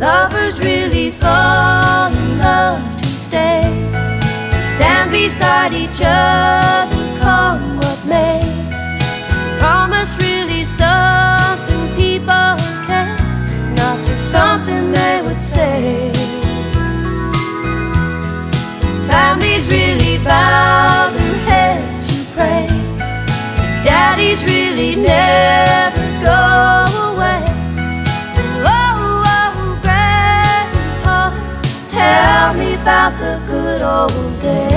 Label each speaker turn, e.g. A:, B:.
A: Lovers really fall in love to stay, stand beside each other, come what may. Promise really something people can't, not just something they would say. Families really bow their heads to pray, daddies really never go away. Oh, Grandpa, tell me about the good old days.